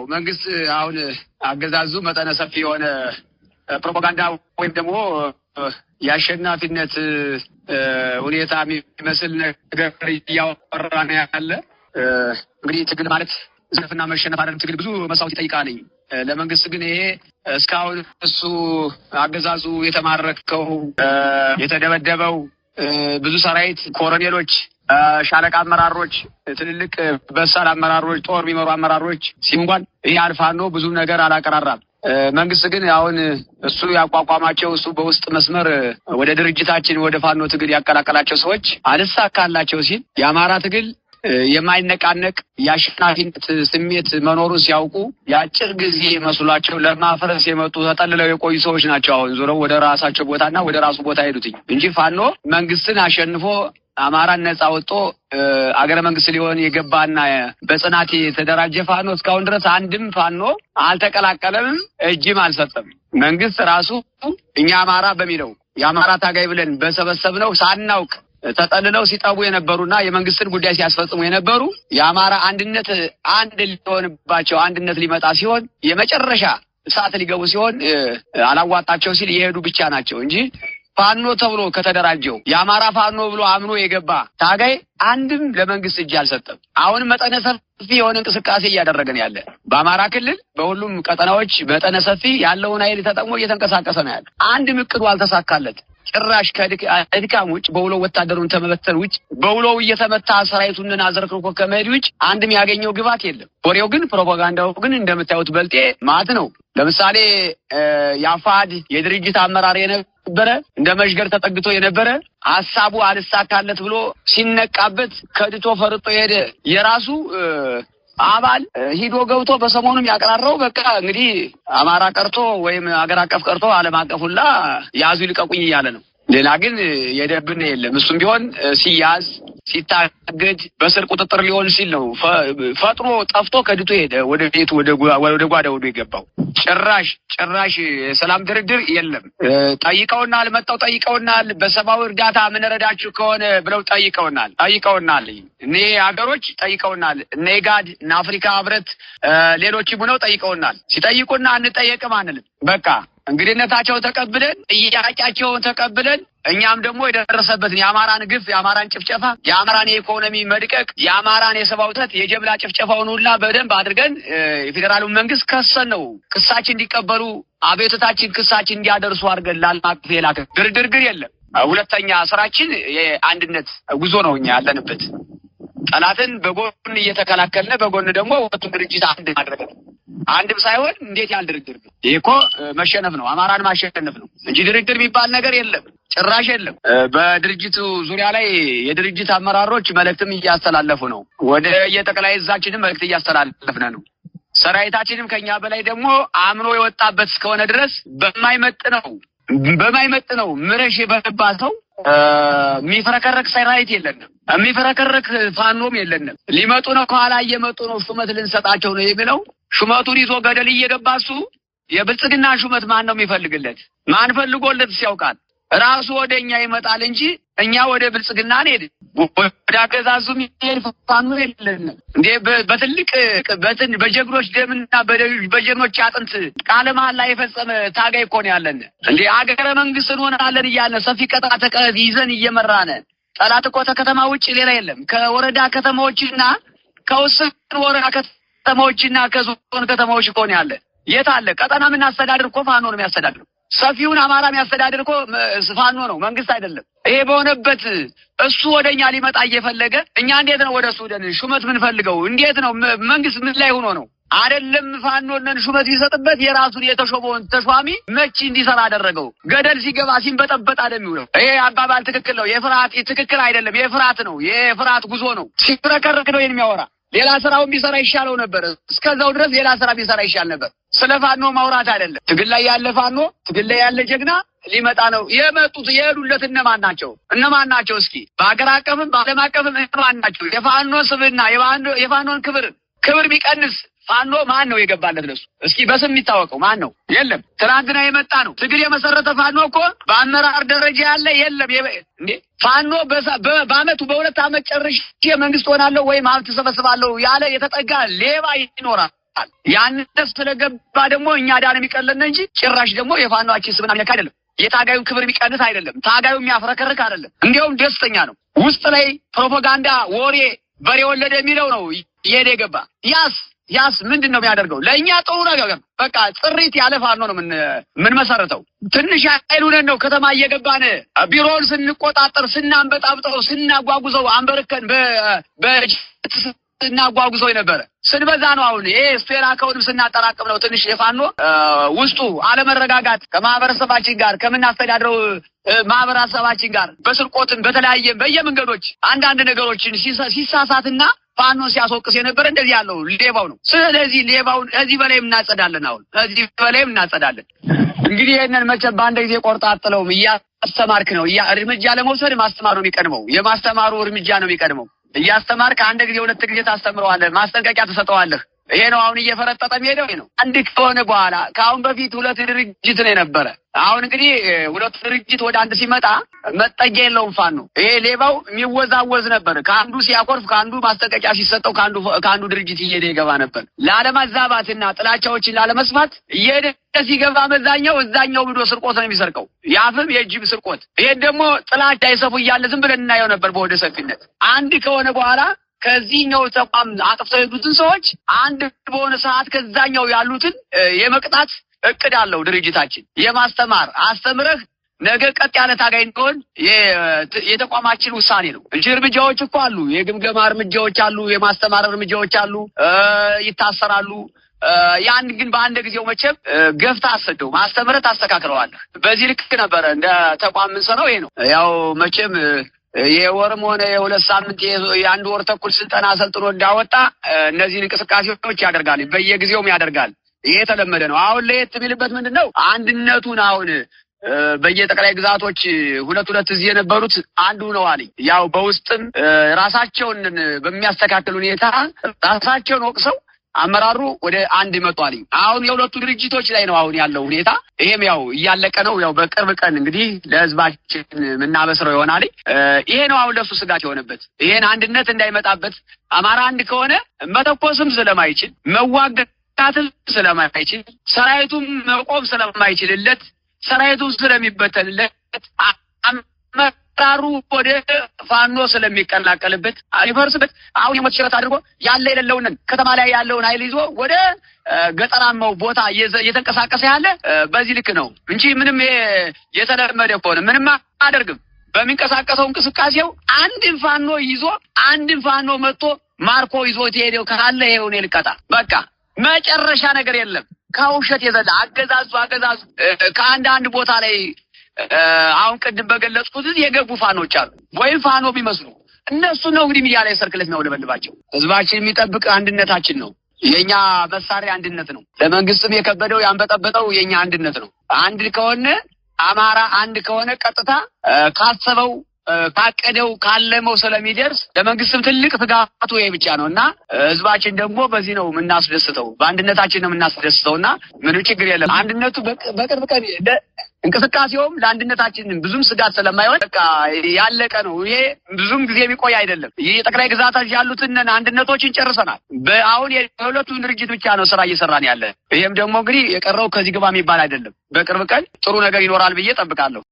መንግስት አሁን አገዛዙ መጠነ ሰፊ የሆነ ፕሮፓጋንዳ ወይም ደግሞ የአሸናፊነት ሁኔታ የሚመስል ነገር እያወራ ነው ያለ። እንግዲህ ትግል ማለት ዘፍና መሸነፍ አይደለም። ትግል ብዙ መስዋዕት ይጠይቃል። ለመንግስት ግን ይሄ እስካሁን እሱ አገዛዙ የተማረከው የተደበደበው ብዙ ሰራዊት፣ ኮሎኔሎች፣ ሻለቃ አመራሮች፣ ትልልቅ በሳል አመራሮች፣ ጦር የሚመሩ አመራሮች ሲንጓን ይህ ፋኖ ብዙ ነገር አላቀራራም። መንግስት ግን አሁን እሱ ያቋቋማቸው እሱ በውስጥ መስመር ወደ ድርጅታችን ወደ ፋኖ ትግል ያቀላቀላቸው ሰዎች አልሳካላቸው ሲል የአማራ ትግል የማይነቃነቅ የአሸናፊነት ስሜት መኖሩን ሲያውቁ የአጭር ጊዜ መስሏቸው ለማፍረስ የመጡ ተጠልለው የቆዩ ሰዎች ናቸው። አሁን ዞረው ወደ ራሳቸው ቦታና ወደ ራሱ ቦታ ሄዱትኝ እንጂ ፋኖ መንግስትን አሸንፎ አማራን ነጻ ወጥቶ አገረ መንግስት ሊሆን የገባና በጽናት የተደራጀ ፋኖ እስካሁን ድረስ አንድም ፋኖ አልተቀላቀለም፣ እጅም አልሰጠም። መንግስት ራሱ እኛ አማራ በሚለው የአማራ ታጋይ ብለን በሰበሰብነው ሳናውቅ ተጠልለው ሲጠቡ የነበሩና የመንግስትን ጉዳይ ሲያስፈጽሙ የነበሩ የአማራ አንድነት አንድ ሊሆንባቸው አንድነት ሊመጣ ሲሆን የመጨረሻ እሳት ሊገቡ ሲሆን አላዋጣቸው ሲል የሄዱ ብቻ ናቸው እንጂ ፋኖ ተብሎ ከተደራጀው የአማራ ፋኖ ብሎ አምኖ የገባ ታጋይ አንድም ለመንግስት እጅ አልሰጠም። አሁንም መጠነ ሰፊ የሆነ እንቅስቃሴ እያደረገን ያለ በአማራ ክልል በሁሉም ቀጠናዎች መጠነ ሰፊ ያለውን ኃይል ተጠቅሞ እየተንቀሳቀሰ ነው ያለ። አንድም እቅዱ አልተሳካለት። ጭራሽ ከድካም ውጭ በውሎ ወታደሩን ተመበተን ውጭ በውሎው እየተመታ ሰራዊቱን አዘርክርኮ ከመሄድ ውጭ አንድም ያገኘው ግባት የለም። ወሬው ግን ፕሮፓጋንዳው ግን እንደምታዩት በልጤ ማት ነው። ለምሳሌ የአፋድ የድርጅት አመራር የነበረ እንደ መሽገር ተጠግቶ የነበረ ሀሳቡ አልሳካለት ብሎ ሲነቃበት ከድቶ ፈርጦ ሄደ። የራሱ አባል ሂዶ ገብቶ በሰሞኑም ያቀራረው በቃ እንግዲህ አማራ ቀርቶ ወይም አገር አቀፍ ቀርቶ ዓለም አቀፍ ሁላ ያዙ ይልቀቁኝ እያለ ነው። ሌላ ግን የደብነ የለም። እሱም ቢሆን ሲያዝ ሲታገድ በስር ቁጥጥር ሊሆን ሲል ነው ፈጥሮ ጠፍቶ ከድቶ ሄደ ወደ ቤቱ ወደ ጓዳ ወደ የገባው። ጭራሽ የሰላም ድርድር የለም። ጠይቀውናል፣ መጣው ጠይቀውናል፣ በሰብአዊ እርዳታ ምንረዳችሁ ከሆነ ብለው ጠይቀውናል። እኔ ሀገሮች ጠይቀውናል፣ እነ ኢጋድ እነ አፍሪካ ህብረት ሌሎችም ሆነው ጠይቀውናል። ሲጠይቁና አንጠየቅም አንልም። በቃ እንግዲህነታቸውን ተቀብለን ጥያቄያቸውን ተቀብለን እኛም ደግሞ የደረሰበትን የአማራን ግፍ፣ የአማራን ጭፍጨፋ፣ የአማራን የኢኮኖሚ መድቀቅ፣ የአማራን የሰብአዊ ጥሰት፣ የጀብላ ጭፍጨፋውን ሁላ በደንብ አድርገን የፌዴራሉን መንግስት ከሰን ነው ክሳችን እንዲቀበሉ አቤቱታችን ክሳችን እንዲያደርሱ አድርገን ለዓለም አቀፍ የላከ ድርድር ግን የለም። ሁለተኛ ስራችን የአንድነት ጉዞ ነው። እኛ ያለንበት ጠላትን በጎን እየተከላከልነ በጎን ደግሞ ወጡን ድርጅት አንድ ማድረግ ነው። አንድም ሳይሆን እንዴት ያህል ድርድር ነው? ይሄ እኮ መሸነፍ ነው፣ አማራን ማሸነፍ ነው እንጂ ድርድር የሚባል ነገር የለም፣ ጭራሽ የለም። በድርጅቱ ዙሪያ ላይ የድርጅት አመራሮች መልእክትም እያስተላለፉ ነው። ወደ የጠቅላይ እዛችንም መልእክት እያስተላለፍነ ነው። ሰራዊታችንም ከኛ በላይ ደግሞ አምኖ የወጣበት እስከሆነ ድረስ በማይመጥነው ምረሽ የበባ ሰው የሚፈረከረክ ሰራዊት የለንም፣ የሚፈረከረክ ፋኖም የለንም። ሊመጡ ነው፣ ከኋላ እየመጡ ነው፣ ሹመት ልንሰጣቸው ነው የሚለው ሹመቱን ይዞ ገደል እየገባ እሱ የብልጽግና ሹመት ማን ነው የሚፈልግለት? ማን ፈልጎለት ሲያውቃል? ራሱ ወደኛ ይመጣል እንጂ እኛ ወደ ብልጽግና እንሄድ ወደ አገዛዙ የሚሄድ ፋኖ የለንም እንዴ? በትልቅ በጀግኖች ደምና በጀግኖች አጥንት ቃለ መሃላ የፈጸመ ታጋይ እኮ ነው ያለን እንዴ? አገረ መንግስት እንሆናለን እያለ ሰፊ ቀጣ ይዘን እየመራነ ጠላት እኮ ከከተማ ውጭ ሌላ የለም። ከወረዳ ከተማዎችና ከውስን ወረዳ ከተማዎችና ከዞን ከተማዎች እኮ ነው ያለ። የት አለ? ቀጠና የምናስተዳድር እኮ ፋኖ ነው የሚያስተዳድር። ሰፊውን አማራ የሚያስተዳድር እኮ ፋኖ ነው፣ መንግስት አይደለም። ይሄ በሆነበት እሱ ወደኛ ሊመጣ እየፈለገ እኛ እንዴት ነው ወደ ሱዳን ሹመት ምንፈልገው? እንዴት ነው መንግስት ምን ላይ ሆኖ ነው? አይደለም ፋኖን ሹመት ቢሰጥበት የራሱን የተሾመውን ተሿሚ መቼ እንዲሰራ አደረገው? ገደል ሲገባ ሲንበጠበጥ አይደለም። ይሄ አባባል ትክክል ነው። የፍርሃት ትክክል አይደለም። የፍርሃት ነው፣ የፍርሃት ጉዞ ነው። ሲረከረክ ነው የሚያወራ። ሌላ ስራውን ቢሰራ ይሻለው ነበር። እስከዛው ድረስ ሌላ ስራ ቢሰራ ይሻል ነበር። ስለ ፋኖ ማውራት አይደለም። ትግል ላይ ያለ ፋኖ፣ ትግል ላይ ያለ ጀግና ሊመጣ ነው። የመጡት የሄዱለት እነማን ናቸው? እስኪ በአገር አቀፍም በዓለም አቀፍም እነማን ናቸው? የፋኖ ስብዕና የፋኖን ክብር ቢቀንስ ፋኖ ማን ነው የገባለት ለሱ? እስኪ በስም የሚታወቀው ማን ነው? የለም። ትናንትና የመጣ ነው። ትግል የመሰረተ ፋኖ እኮ በአመራር ደረጃ ያለ የለም እንዴ? ፋኖ በአመቱ በሁለት አመት ጨርሼ መንግስት ሆናለሁ ወይም ሀብት ሰበስባለሁ ያለ የተጠጋ ሌባ ይኖራል። ያን ስለገባ ደግሞ እኛ ዳን የሚቀለን እንጂ ጭራሽ ደግሞ የፋኖአችን ስምና የሚነካ አይደለም። የታጋዩ ክብር የሚቀንስ አይደለም። ታጋዩ የሚያፍረከርክ አይደለም። እንዲያውም ደስተኛ ነው። ውስጥ ላይ ፕሮፓጋንዳ ወሬ በሬ ወለደ የሚለው ነው ይሄድ የገባ ያስ ምንድን ነው የሚያደርገው? ለእኛ ጥሩ ነገር በቃ ጥሪት ያለ ፋኖ ነው ምን መሰረተው። ትንሽ ኃይሉን ነው ከተማ እየገባን ቢሮውን ስንቆጣጠር ስናንበጣብጠው ስናጓጉዘው አንበርከን ስናጓጉዘው የነበረ ስንበዛ ነው። አሁን ይሄ ስፔራከውንም ስናጠራቅም ነው ትንሽ የፋኖ ውስጡ አለመረጋጋት ከማህበረሰባችን ጋር ከምናስተዳድረው ማህበረሰባችን ጋር በስርቆትን በተለያየ በየመንገዶች አንዳንድ ነገሮችን ሲሳሳትና ፋኖ ሲያስወቅስ የነበረ እንደዚህ ያለው ሌባው ነው። ስለዚህ ሌባውን ከዚህ በላይ እናጸዳለን። አሁን ከዚህ በላይ እናጸዳለን። እንግዲህ ይሄንን መቼም በአንድ ጊዜ ቆርጣ አጥለውም እያስተማርክ ነው። እርምጃ ለመውሰድ ማስተማር ነው የሚቀድመው። የማስተማሩ እርምጃ ነው የሚቀድመው። እያስተማርክ አንድ ጊዜ ሁለት ጊዜ ታስተምረዋለህ፣ ማስጠንቀቂያ ትሰጠዋለህ። ይሄ ነው አሁን እየፈረጠጠ የሚሄደው። ይሄ ነው አንድ ከሆነ በኋላ ከአሁን በፊት ሁለት ድርጅት ነው የነበረ። አሁን እንግዲህ ሁለት ድርጅት ወደ አንድ ሲመጣ መጠጊያ የለውም ፋኖ። ይሄ ሌባው የሚወዛወዝ ነበር። ከአንዱ ሲያኮርፍ፣ ከአንዱ ማስጠንቀቂያ ሲሰጠው ከአንዱ ድርጅት እየሄደ ይገባ ነበር። ላለማዛባትና ጥላቻዎችን ላለመስፋት እየሄደ ሲገባ መዛኛው እዛኛው ብዶ ስርቆት ነው የሚሰርቀው፣ የአፍም የእጅም ስርቆት። ይሄን ደግሞ ጥላቻ ይሰፉ እያለ ዝም ብለን እናየው ነበር በወደ ሰፊነት። አንድ ከሆነ በኋላ ከዚህኛው ተቋም አጥፍተው የሄዱትን ሰዎች አንድ በሆነ ሰዓት ከዛኛው ያሉትን የመቅጣት እቅድ አለው ድርጅታችን። የማስተማር አስተምረህ ነገ ቀጥ ያለ ታጋይ እንደሆን የተቋማችን ውሳኔ ነው እንጂ እርምጃዎች እኮ አሉ። የግምገማ እርምጃዎች አሉ፣ የማስተማር እርምጃዎች አሉ፣ ይታሰራሉ። ያን ግን በአንድ ጊዜው መቼም ገፍታ አሰደው ማስተምረህ ታስተካክለዋለህ። በዚህ ልክ ነበረ እንደ ተቋም የምንሰራው። ይሄ ነው ያው መቼም የወርም ሆነ የሁለት ሳምንት የአንድ ወር ተኩል ስልጠና ሰልጥኖ እንዳወጣ እነዚህን እንቅስቃሴዎች ያደርጋል፣ በየጊዜውም ያደርጋል። ይሄ የተለመደ ነው። አሁን ለየት የሚልበት ምንድነው? አንድነቱን አሁን በየጠቅላይ ግዛቶች ሁለት እዚህ የነበሩት አንዱ ነው አለኝ። ያው በውስጥም ራሳቸውን በሚያስተካክል ሁኔታ ራሳቸውን ወቅሰው አመራሩ ወደ አንድ መጥቷል። አሁን የሁለቱ ድርጅቶች ላይ ነው አሁን ያለው ሁኔታ። ይሄም ያው እያለቀ ነው። ያው በቅርብ ቀን እንግዲህ ለህዝባችን የምናበስረው ይሆናል። ይሄ ነው አሁን ለሱ ስጋት የሆነበት። ይሄን አንድነት እንዳይመጣበት አማራ አንድ ከሆነ መተኮስም ስለማይችል መዋጋትም ስለማይችል ሰራዊቱም መቆም ስለማይችልለት ሰራዊቱም ስለሚበተንለት አመራሩ ወደ ፋኖ ስለሚቀላቀልበት ይፈርስበት። አሁን የሞት ሽረት አድርጎ ያለ የሌለውን ከተማ ላይ ያለውን ኃይል ይዞ ወደ ገጠራማው ቦታ እየተንቀሳቀሰ ያለ በዚህ ልክ ነው እንጂ ምንም የተለመደ ከሆነ ምንም አያደርግም። በሚንቀሳቀሰው እንቅስቃሴው አንድን ፋኖ ይዞ አንድን ፋኖ መጥቶ ማርኮ ይዞ ትሄደው ካለ ይሄው ነው ልቀጣ። በቃ መጨረሻ ነገር የለም። ከውሸት የዘለ አገዛዙ ከአንድ ቦታ ላይ አሁን ቅድም በገለጽኩት የገቡ ፋኖች አሉ ወይም ፋኖ ቢመስሉ እነሱ ነው እንግዲህ ሚዲያ ላይ ሰርክለት ነው ለበልባቸው። ህዝባችን የሚጠብቅ አንድነታችን ነው። የኛ መሳሪያ አንድነት ነው። ለመንግስትም የከበደው ያንበጠበጠው የኛ አንድነት ነው። አንድ ከሆነ አማራ አንድ ከሆነ ቀጥታ ካሰበው ካቀደው ካለመው ስለሚደርስ ለመንግስትም ትልቅ ፍጋቱ ይሄ ብቻ ነው እና ህዝባችን ደግሞ በዚህ ነው የምናስደስተው፣ በአንድነታችን ነው የምናስደስተውና ምንም ችግር የለም። አንድነቱ በቅርብ ቀን እንቅስቃሴውም ለአንድነታችን ብዙም ስጋት ስለማይሆን በቃ ያለቀ ነው። ይሄ ብዙም ጊዜ የሚቆይ አይደለም። ይህ ጠቅላይ ግዛታች ያሉትን አንድነቶችን ጨርሰናል። አሁን የሁለቱን ድርጅት ብቻ ነው ስራ እየሰራን ያለ። ይሄም ደግሞ እንግዲህ የቀረው ከዚህ ግባ የሚባል አይደለም። በቅርብ ቀን ጥሩ ነገር ይኖራል ብዬ ጠብቃለሁ።